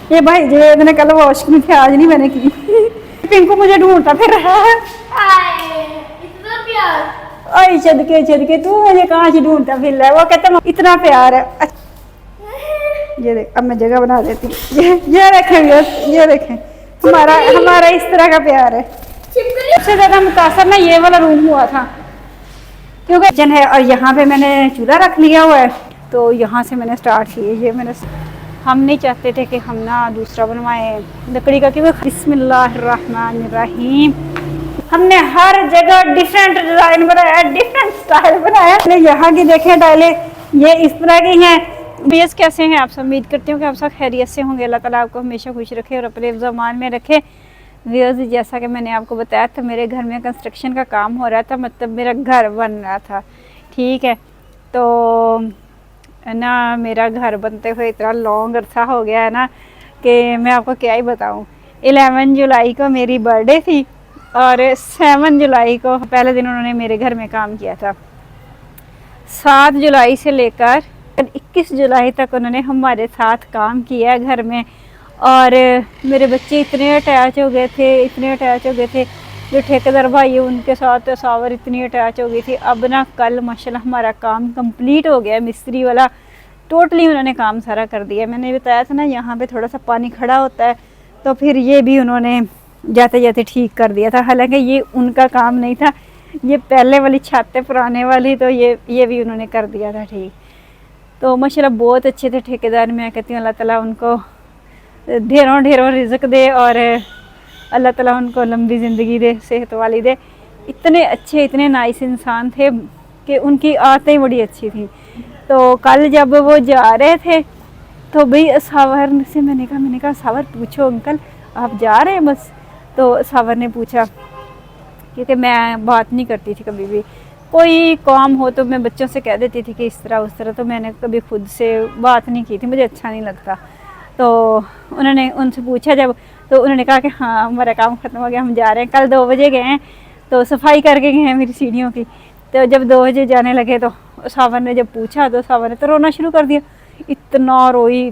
ये भाई जवेद ने कल वॉश की थी, आज नहीं मैंने की। पिंकू मुझे ढूंढता फिर रहा है। इतना प्यार। ओए चद के तू मुझे कहाँ से ढूंढता फिर रहा है। वो कहता इतना प्यार है। ये देख, अब मैं जगह बना देती हूँ। ये देखें, ये देखें, हमारा इस तरह का प्यार है। सबसे ज्यादा मुतासर ना ये वाला रूम हुआ था, क्योंकि किचन है और यहाँ पे मैंने चूल्हा रख लिया हुआ है, तो यहाँ से मैंने स्टार्ट किए। ये मैंने, हम नहीं चाहते थे कि हम ना दूसरा बनवाए लकड़ी का, क्योंकि बिस्मिल्लाहिर्रहमानिर्रहीम हमने हर जगह डिफरेंट डिजाइन बनाया, डिफरेंट स्टाइल बनाया। यहाँ की देखें टाइलें, ये इस तरह की हैं। बेस कैसे हैं आप सब? उम्मीद करती हूँ कि आप सब खैरियत से होंगे। अल्लाह ताला आपको हमेशा खुश रखे और अपने ज़मान में रखे। व्यूअर्स, जैसा कि मैंने आपको बताया था, मेरे घर में कंस्ट्रक्शन का काम हो रहा था, मतलब मेरा घर बन रहा था, ठीक है। तो ना मेरा घर बनते हुए इतना लॉन्ग अरसा हो गया है ना कि मैं आपको क्या ही बताऊँ। 11 जुलाई को मेरी बर्थडे थी और 7 जुलाई को पहले दिन उन्होंने मेरे घर में काम किया था। 7 जुलाई से लेकर 21 जुलाई तक उन्होंने हमारे साथ काम किया घर में। और मेरे बच्चे इतने अटैच हो गए थे, जो ठेकेदार भाई है उनके साथ सावर इतनी अटैच हो गई थी। अब ना कल माशाल्लाह हमारा काम कंप्लीट हो गया, मिस्त्री वाला टोटली उन्होंने काम सारा कर दिया। मैंने बताया था ना यहाँ पे थोड़ा सा पानी खड़ा होता है, तो फिर ये भी उन्होंने जाते जाते ठीक कर दिया था। हालांकि ये उनका काम नहीं था, ये पहले वाली छत है पुराने वाली, तो ये भी उन्होंने कर दिया था ठीक। तो माशाल्लाह बहुत अच्छे थे ठेकेदार। मैं कहती हूँ अल्लाह ताला उनको ढेरों ढेरों रिज़्क दे और अल्लाह ताला उनको लंबी ज़िंदगी दे, सेहत वाली दे। इतने अच्छे, इतने नाइस इंसान थे कि उनकी आदतें बड़ी अच्छी थी। तो कल जब वो जा रहे थे तो भाई सावर से मैंने कहा सावर पूछो अंकल आप जा रहे हैं बस? तो सावर ने पूछा, क्योंकि मैं बात नहीं करती थी कभी भी, कोई काम हो तो मैं बच्चों से कह देती थी कि इस तरह उस तरह, तो मैंने कभी खुद से बात नहीं की थी, मुझे अच्छा नहीं लगता। तो उन्होंने उनसे पूछा जब, तो उन्होंने कहा कि हाँ हमारा काम ख़त्म हो गया, हम जा रहे हैं। कल 2 बजे गए हैं, तो सफाई करके गए हैं मेरी सीढ़ियों की। तो जब 2 बजे जाने लगे तो सावर ने जब पूछा तो सावर ने तो रोना शुरू कर दिया। इतना रोई,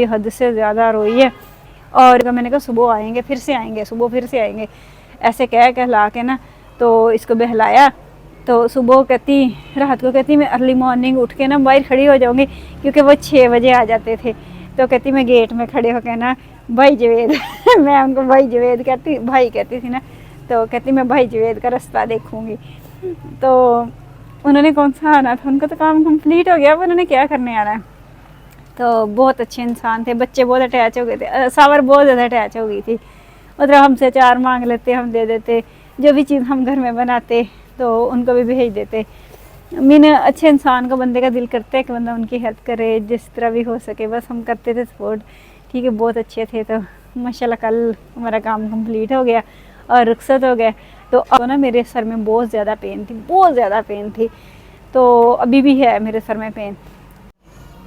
हद से ज़्यादा रोई है। और मैंने कहा सुबह आएंगे, फिर से आएंगे, ऐसे कहला के ना तो इसको बहलाया। तो सुबह कहती, रात को कहती मैं अर्ली मॉर्निंग उठ के ना बाहर खड़ी हो जाऊंगी, क्योंकि वो 6 बजे आ जाते थे। तो कहती मैं गेट में खड़े होकर ना भाई जवेद मैं उनको भाई जवेद कहती थी ना, तो कहती मैं भाई जवेद का रास्ता देखूंगी। तो उन्होंने कौन सा आना था, उनका तो काम कंप्लीट हो गया, अब उन्होंने क्या करने आना है। तो बहुत अच्छे इंसान थे, बच्चे बहुत अटैच हो गए थे, सावर बहुत ज़्यादा अटैच हो गई थी। मतलब हमसे 4 मांग लेते, हम दे देते, जो भी चीज़ हम घर में बनाते तो उनको भी भेज देते। मीन अच्छे इंसान को बंदे का दिल करता है कि बंदा उनकी हेल्प करे जिस तरह भी हो सके, बस हम करते थे सपोर्ट, ठीक है। बहुत अच्छे थे। तो माशाल्लाह कल हमारा काम कंप्लीट हो गया और रुखसत हो गया। तो अब ना मेरे सर में बहुत ज़्यादा पेन थी, तो अभी भी है मेरे सर में पेन।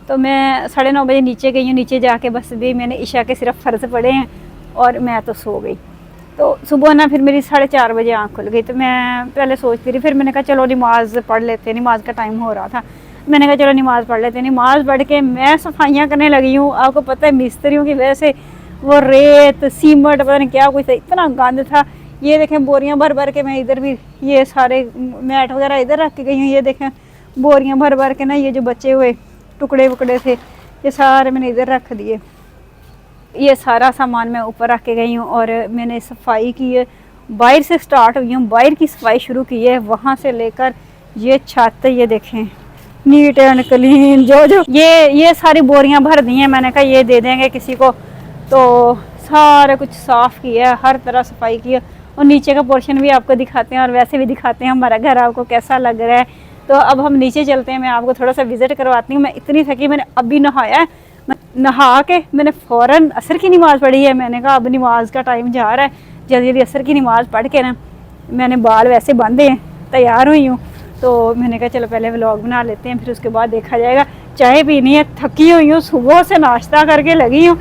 तो मैं 9:30 बजे नीचे गई हूँ, नीचे जाके बस भी मैंने इशा के सिर्फ फ़र्ज़ पढ़े हैं और मैं तो सो गई। तो सुबह ना फिर मेरी 4:30 बजे आँख खुल गई। तो मैं पहले सोचती रही, फिर मैंने कहा चलो नमाज़ पढ़ लेते हैं, नमाज का टाइम हो रहा था, मैंने कहा चलो नमाज़ पढ़ लेते हैं। नमाज़ पढ़ के मैं सफाइयाँ करने लगी हूँ। आपको पता है मिस्त्रियों की वजह से वो रेत सीमेंट पता नहीं क्या कुछ था, इतना गंद था। ये देखें बोरियाँ भर भर के मैं इधर भी ये सारे मैट वगैरह इधर रख के गई हूँ। ये देखें बोरियाँ भर भर के ना, ये जो बचे हुए टुकड़े वुकड़े थे ये सारे मैंने इधर रख दिए। ये सारा सामान मैं ऊपर रख के गई हूँ और मैंने सफाई की है। बाहर से स्टार्ट हुई हूँ, बाहर की सफाई शुरू की है, वहाँ से लेकर ये छत ये देखें नीट एंड क्लीन। जो ये सारी बोरियां भर दी हैं, मैंने कहा ये दे देंगे किसी को। तो सारा कुछ साफ़ किया है, हर तरह सफाई की है। और नीचे का पोर्शन भी आपको दिखाते हैं और वैसे भी दिखाते हैं हमारा घर आपको कैसा लग रहा है। तो अब हम नीचे चलते हैं, मैं आपको थोड़ा सा विज़िट करवाती हूँ। मैं इतनी थकी, मैंने अभी नहाया है, नहा के मैंने फ़ौरन असर की नमाज़ पढ़ी है। मैंने कहा अब नमाज का टाइम जा रहा है, जल्दी जल्दी असर की नमाज़ पढ़ के ना मैंने बाल वैसे बांधे हैं, तैयार हुई हूँ। तो मैंने कहा चलो पहले व्लॉग बना लेते हैं, फिर उसके बाद देखा जाएगा। चाय पीनी है, थकी हुई हूँ, सुबह से नाश्ता करके लगी हूँ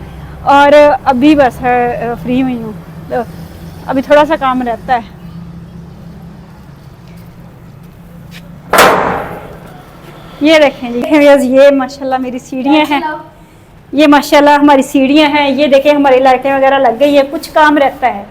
और अभी बस फ्री हुई हूँ। तो अभी थोड़ा सा काम रहता है। ये देखें जी, ये माशाल्लाह मेरी सीढ़ियाँ हैं। ये माशाल्लाह हमारी सीढ़ियाँ हैं, ये देखें हमारी लाइटें वगैरह लग गई है। कुछ काम रहता है,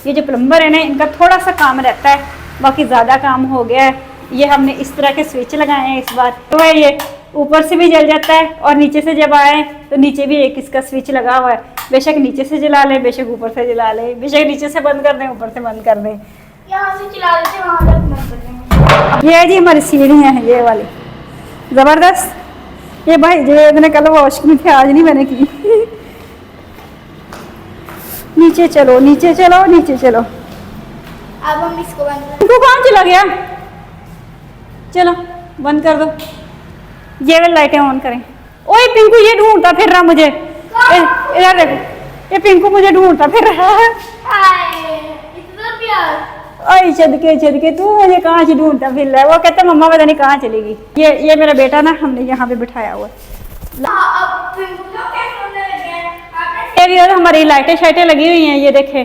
ये जो प्लम्बर है ना इनका थोड़ा सा काम रहता है, बाकी ज़्यादा काम हो गया है। ये हमने इस तरह के स्विच लगाए हैं इस बार, तो है ये ऊपर से भी जल जाता है और नीचे से जब आए तो नीचे भी एक इसका स्विच लगा हुआ है। बेशक नीचे से जला लें, बेशक ऊपर से जला लें, बेशक नीचे से बंद कर दें, ऊपर से बंद कर दें। यहाँ से चला देते हैं, वहाँ तक बंद कर देंगे। ये है जी हमारी सीढ़ियाँ हैं ये वाली, ज़बरदस्त। ये भाई जो मैंने कल वॉश की थी, आज नहीं मैंने की। नीचे चलो, नीचे चलो, नीचे चलो। अब हम इसको बंद कर पिंकू कहाँ चला गया? चलो बंद कर दो, ये वाली लाइटें ऑन करें। ओए पिंकू ये ढूंढता फिर रहा मुझे, इधर देखो, ये पिंकू मुझे ढूंढता फिर रहा है। हाय, इतना प्यार। ओए छद के तू मुझे कहाँ से ढूंढता फिर रहा है। वो कहता मम्मा पता नहीं कहाँ चलेगी। ये मेरा बेटा ना, हमने यहाँ पे बिठाया हुआ है। हाँ, अब फिर वो क्या करने लगे हैं? आपने ये भी हमारी लाइटें शाइटें लगी हुई हैं, ये देखें।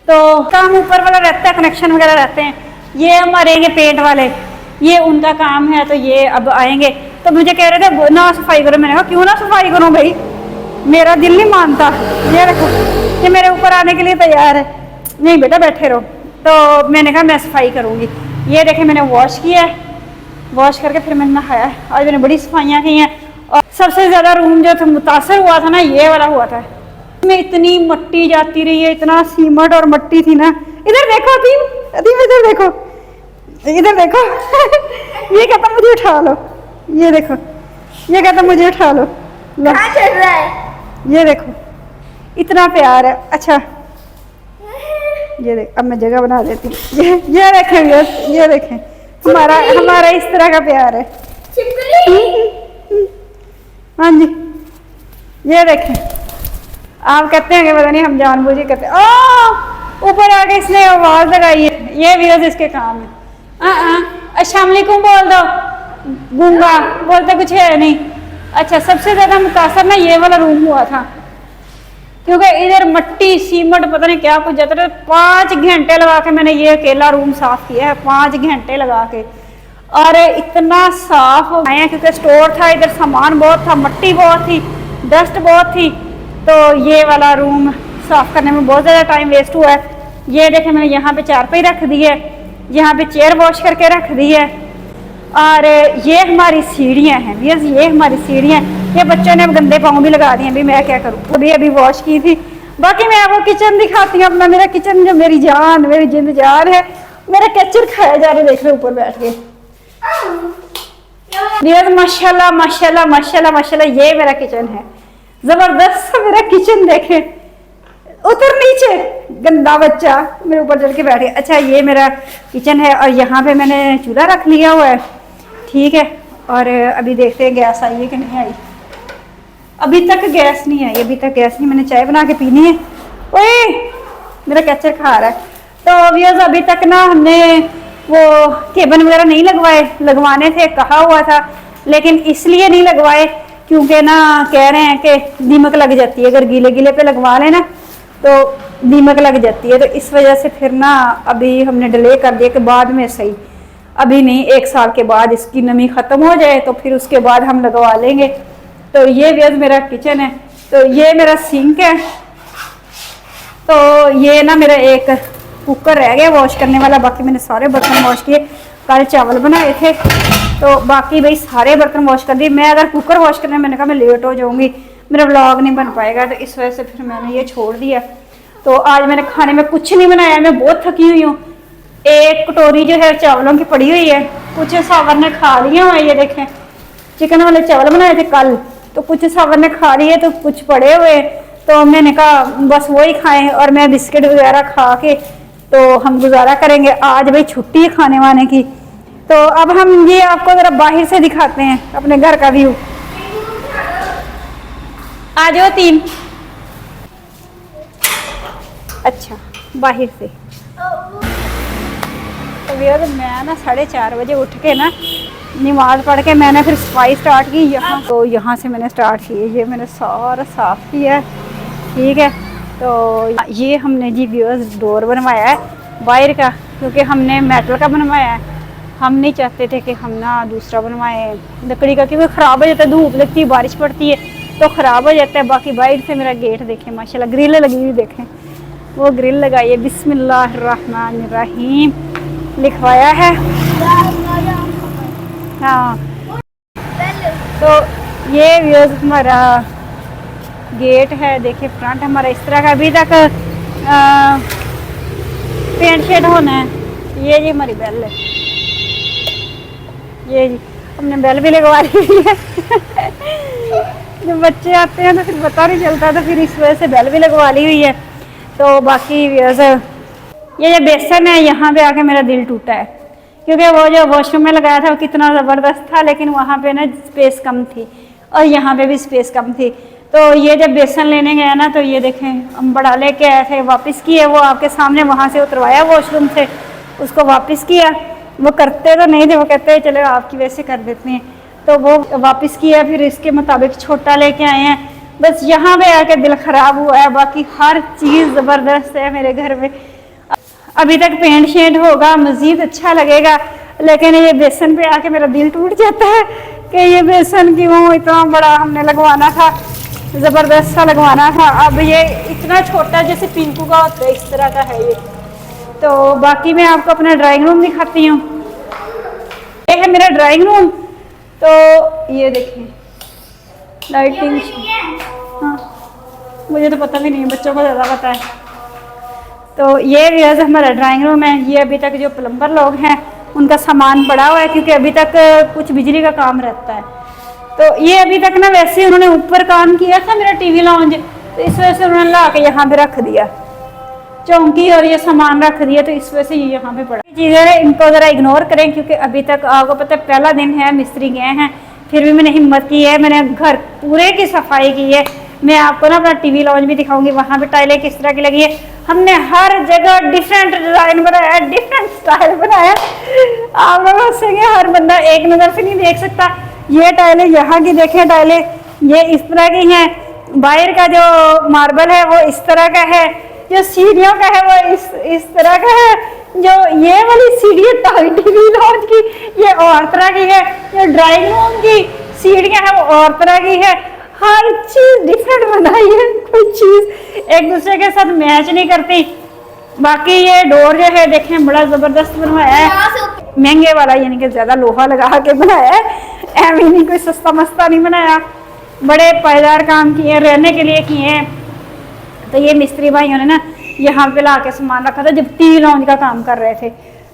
तो काम ऊपर वाला रहता है, कनेक्शन वगैरह रहते हैं। ये हमारे ये पेंट वाले, ये उनका काम है, तो ये अब आएंगे। तो मुझे कह रहे थे ना सफाई करो, मैंने कहा क्यों ना सफाई करूँ भाई, मेरा दिल नहीं मानता। ये रखो, ये मेरे ऊपर आने के लिए तैयार है। नहीं बेटा बैठे रहो। तो मैंने कहा मैं सफाई करूँगी। ये देखें मैंने वॉश किया है, वॉश करके फिर मैंने नहाया है। आज मैंने बड़ी सफाइयाँ की हैं। और सबसे ज़्यादा रूम जो था मुतासर हुआ था ना, ये वाला हुआ था। इसमें इतनी मट्टी जाती रही है, इतना सीमेंट और मट्टी थी ना। इधर देखो अदीम, अदीम इधर देखो, इधर देखो। ये कहता मुझे उठा लो, ये देखो, ये कहता मुझे उठा लो। लो कहाँ चल रहा है? ये देखो, इतना प्यार है। अच्छा ये देख, अब मैं जगह बना देती हूँ। ये देखें बस, ये देखें हमारा इस तरह का प्यार है। छिपकली। हाँ जी, ये देखें। आप कहते हैं कि पता नहीं हम जानबूझ के करते। ओ ऊपर आके इसने आवाज लगाई है, ये व्यूअर्स इसके काम है। अस्सलाम वालेकुम बोल दो, गूंगा बोलते कुछ है नहीं। अच्छा सबसे ज्यादा मुतासर ना ये वाला रूम हुआ था, क्योंकि इधर मट्टी सीमेंट पता नहीं क्या कुछ जाता था। 5 घंटे लगा के मैंने ये अकेला रूम साफ किया है, 5 घंटे लगा के। और इतना साफ आया क्योंकि स्टोर था, इधर सामान बहुत था, मट्टी बहुत थी, डस्ट बहुत थी। तो ये वाला रूम साफ करने में बहुत ज़्यादा टाइम वेस्ट हुआ है। ये देखें मैंने यहाँ पे चारपाई रख दी है, यहाँ पे चेयर वॉश करके रख दी है। और ये हमारी सीढ़ियाँ हैं भैया, ये हमारी सीढ़ियाँ। ये बच्चों ने अब गंदे पाँव भी लगा दिए, अभी मैं क्या करूँ, अभी वॉश की थी। बाकी मैं आपको किचन दिखाती हूँ अपना। मेरा किचन जो मेरी जान, मेरी जिंद जान है। मेरा केचर खाया जा रहा है, देख रहे ऊपर बैठ के। माशाल्लाह माशाल्लाह माशाल्लाह माशाल्लाह, ये मेरा किचन है, जबरदस्त मेरा किचन। देखे उतर नीचे, गंदा बच्चा मेरे ऊपर चढ़ के बैठ गया। अच्छा ये मेरा किचन है और यहाँ पे मैंने चूल्हा रख लिया हुआ है, ठीक है। और अभी देखते हैं गैस आई है कि नहीं आई। अभी तक गैस नहीं आई, अभी तक गैस नहीं। मैंने चाय बना के पीनी है। ओए मेरा कैचर खा रहा है। तो व्यूअर्स अभी तक ना हमने वो केबल वगैरह नहीं लगवाए, लगवाने थे कहा हुआ था, लेकिन इसलिए नहीं लगवाए क्योंकि ना कह रहे हैं कि दीमक लग जाती है, अगर गीले गीले पे लगवा लेना तो दीमक लग जाती है। तो इस वजह से फिर ना अभी हमने डिले कर दिया कि बाद में सही, अभी नहीं, 1 साल के बाद इसकी नमी ख़त्म हो जाए तो फिर उसके बाद हम लगवा लेंगे। तो ये व्यूअर्स मेरा किचन है। तो ये मेरा सिंक है। तो ये ना मेरा एक कुकर रह गया वॉश करने वाला, बाकी मैंने सारे बर्तन वॉश किए। कल चावल बनाए थे तो बाकी भाई सारे बर्तन वॉश कर दिए। मैं अगर कुकर वॉश करने मैंने कहा मैं लेट हो जाऊंगी, मेरा व्लॉग नहीं बन पाएगा, तो इस वजह से फिर मैंने ये छोड़ दिया। तो आज मैंने खाने में कुछ नहीं बनाया, मैं बहुत थकी हुई हूँ। एक कटोरी जो है चावलों की पड़ी हुई है, कुछ सावर ने खा लिया हुआ है। ये देखें चिकन वाले चावल बनाए थे कल, तो कुछ सावर ने खा लिए, तो कुछ पड़े हुए। तो मैंने कहा बस वही खाएं और मैं बिस्किट वगैरह खा के तो हम गुजारा करेंगे। आज भाई छुट्टी है खाने वाने की। तो अब हम ये आपको जरा बाहर से दिखाते हैं अपने घर का व्यू। आ जाओ 3। अच्छा बाहर से तो भैया मैं ना 4:30 बजे उठ के ना नमाज पढ़ के मैंने फिर सफाई स्टार्ट की यहाँ। तो यहाँ से मैंने स्टार्ट की, ये मैंने सारा साफ़ किया है, ठीक है। तो ये हमने जी व्यूअर्स डोर बनवाया है बाहर का, क्योंकि हमने मेटल का बनवाया है। हम नहीं चाहते थे कि हम ना दूसरा बनवाएं लकड़ी का, क्योंकि ख़राब हो जाता है, धूप लगती है, बारिश पड़ती है तो ख़राब हो जाता है। बाकी बाहर से मेरा गेट देखें माशाल्लाह, ग्रिल लगी हुई देखें, वो ग्रिल लगाई है, बिस्मिल्लाहिर्रहमानिर्रहीम लिखवाया है। हाँ, तो ये व्यूज़ हमारा गेट है, देखिए फ्रंट हमारा इस तरह का। अभी तक पेंट शेड होना है। ये जी हमारी बेल है, ये जी हमने बेल भी लगवा ली है। जब बच्चे आते हैं तो फिर पता नहीं चलता, तो फिर इस वजह से बेल भी लगवा ली हुई है। तो बाकी व्यूअर्स, ये जो बेसन है यहाँ पे आके मेरा दिल टूटा है, क्योंकि वो जो वॉशरूम में लगाया था वो कितना ज़बरदस्त था, लेकिन वहाँ पे ना स्पेस कम थी और यहाँ पे भी स्पेस कम थी। तो ये जब बेसन लेने गया ना, तो ये देखें हम बड़ा लेके आए थे, वापस किए, वो आपके सामने वहाँ से उतरवाया वॉशरूम से, उसको वापस किया। वो करते तो नहीं थे, वो कहते हैं चलो आपकी वैसे कर देते हैं, तो वो वापस किया, फिर इसके मुताबिक छोटा लेके आए हैं। बस यहाँ पे आके दिल ख़राब हुआ है, बाकी हर चीज़ ज़बरदस्त है मेरे घर में। अभी तक पेंट शेड होगा, मज़ीद अच्छा लगेगा, लेकिन ये बेसन पे आके मेरा दिल टूट जाता है कि ये बेसन क्यों इतना बड़ा हमने लगवाना था, ज़बरदस्त सा लगवाना था। अब ये इतना छोटा जैसे पिंकू का होता है, इस तरह का है ये। तो बाकी मैं आपको अपना ड्राइंग रूम दिखाती हूँ। ये है मेरा ड्राइंग रूम। तो ये देखिए लाइटिंग, हाँ मुझे तो पता भी नहीं है, बच्चों को ज़्यादा पता है। तो ये व्यूअर्स हमारा ड्राइंग रूम है। ये अभी तक जो प्लम्बर लोग हैं उनका सामान पड़ा हुआ है, क्योंकि अभी तक कुछ बिजली का काम रहता है। तो ये अभी तक ना वैसे उन्होंने ऊपर काम किया था मेरा टीवी लाउंज, तो इस वजह से उन्होंने ला के यहाँ पे रख दिया चौंकी, और ये सामान रख दिया, तो इस वजह से ये यहाँ पे पड़ा। चीज़ें इनको ज़रा इग्नोर करें, क्योंकि अभी तक आपको पता है पहला दिन है, मिस्त्री गए हैं, फिर भी मैंने हिम्मत की है, मैंने घर पूरे की सफाई की है। मैं आपको ना अपना टीवी लॉन्च भी दिखाऊंगी, वहाँ पे टाइलें किस तरह की लगी है। हमने हर जगह डिफरेंट डिज़ाइन बनाया है, डिफरेंट स्टाइल बनाया है। आप लोग हंसेंगे, हर बंदा एक नज़र से नहीं देख सकता। ये टाइलें यहाँ की देखें, टाइलें ये इस तरह की हैं, बाहर का जो मार्बल है वो इस तरह का है, जो सीढ़ियों का है वो इस तरह का है, जो ये वाली सीढ़ी टीवी लॉन्च की ये और तरह की है, जो ड्राइंग रूम की सीढ़ियाँ हैं वो और तरह की है। हर चीज़ डिफरेंट बनाई है, कोई चीज़ एक दूसरे के साथ मैच नहीं करती। बाकी ये डोर जो है देखें बड़ा ज़बरदस्त बनवाया है, महंगे वाला, यानी कि ज़्यादा लोहा लगा के बनाया है, ऐਵੇਂ नहीं कोई सस्ता मस्ता नहीं बनाया, बड़े पायदार काम किए, रहने के लिए किए हैं। तो ये मिस्त्री भाइयों ने ना यहाँ पे ला के सामान रखा था जब टीवी लॉन्च का काम कर रहे थे।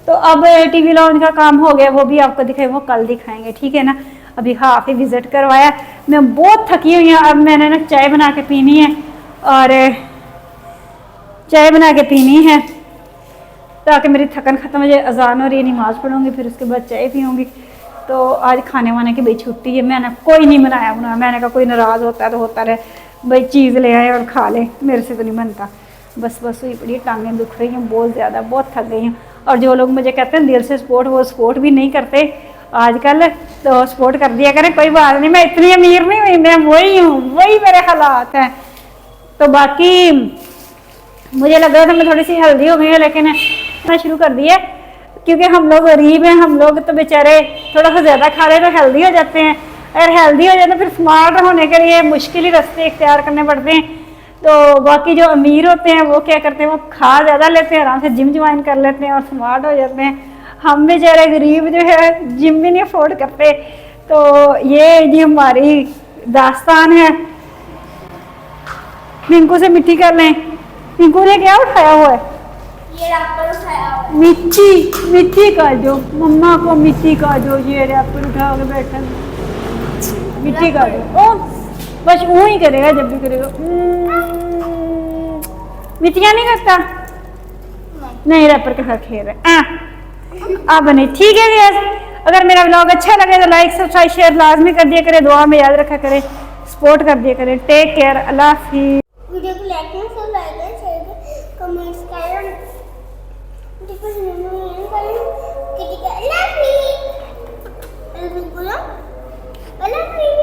तो अब टीवी लॉन्च का काम हो गया, वो भी आपको दिखाए, वो कल दिखाएंगे, ठीक है ना। अभी हाफ ही विजिट करवाया, मैं बहुत थकी हुई हूँ। अब मैंने ना चाय बना के पीनी है, और चाय बना के पीनी है ताकि मेरी थकन ख़त्म हो जाए। अजान हो रही है, नमाज़ पढ़ूंगी, फिर उसके बाद चाय पीऊँगी। तो आज खाने वाने की भाई छुट्टी है, मैंने कोई नहीं बनाया बनाया। मैंने कहा कोई नाराज़ होता है तो होता रहे, भाई चीज़ ले आए और खा ले, मेरे से तो नहीं बनता। बस हुई पड़ी, टांगें दुख रही हैं बहुत ज़्यादा, बहुत थक गई हूँ। और जो लोग मुझे कहते हैं दिल से सपोर्ट, वो सपोर्ट भी नहीं करते आजकल, तो सपोर्ट कर दिया करें, कोई बात नहीं। मैं इतनी अमीर नहीं हुई, मैं वही हूँ, वही मेरे हालात हैं। तो बाकी मुझे लग रहा था मैं थोड़ी सी हेल्दी हो गई है, लेकिन मैं शुरू कर दिया, क्योंकि हम लोग गरीब हैं, हम लोग तो बेचारे थोड़ा सा ज़्यादा खा रहे तो हेल्दी हो जाते हैं। अगर हेल्दी हो जाए तो फिर स्मार्ट होने के लिए मुश्किल ही रास्ते इख्तियार करने पड़ते हैं। तो बाकी जो अमीर होते हैं वो क्या करते हैं, वो खा ज़्यादा लेते हैं, आराम से जिम ज्वाइन कर लेते हैं और स्मार्ट हो जाते हैं। हम बेचारे गरीब जो है जिम भी नहीं अफोर्ड करते। तो ये जी हमारी दास्तान है। पिंकू से मिट्टी कर लें। पिंकू ने क्या उठाया हुआ है? ये रैपर उठाया हुआ है। मिट्टी का जो मम्मा को मिट्टी का जो ये रैपर उठा के बैठा, मिट्टी का जो ओ बस वो ही करेगा जब भी करेगा। मिट्टियाँ नहीं करता, नहीं रैपर के साथ खेल रहा है। अब नहीं, ठीक है यार। अगर मेरा व्लॉग अच्छा लगे तो लाइक सब्सक्राइब शेयर लाजमी कर दिया करें, दुआ में याद रखा करें, सपोर्ट कर दिया करें। टेक केयर, अल्लाह हाफिज़। वीडियो को लाइक करें, सब लाइक करें, शेयर करें, कमेंट्स करें, डिफरेंट वीडियो करें, किसी का अल्लाह हाफिज़। बोलो अल्लाह हाफिज़।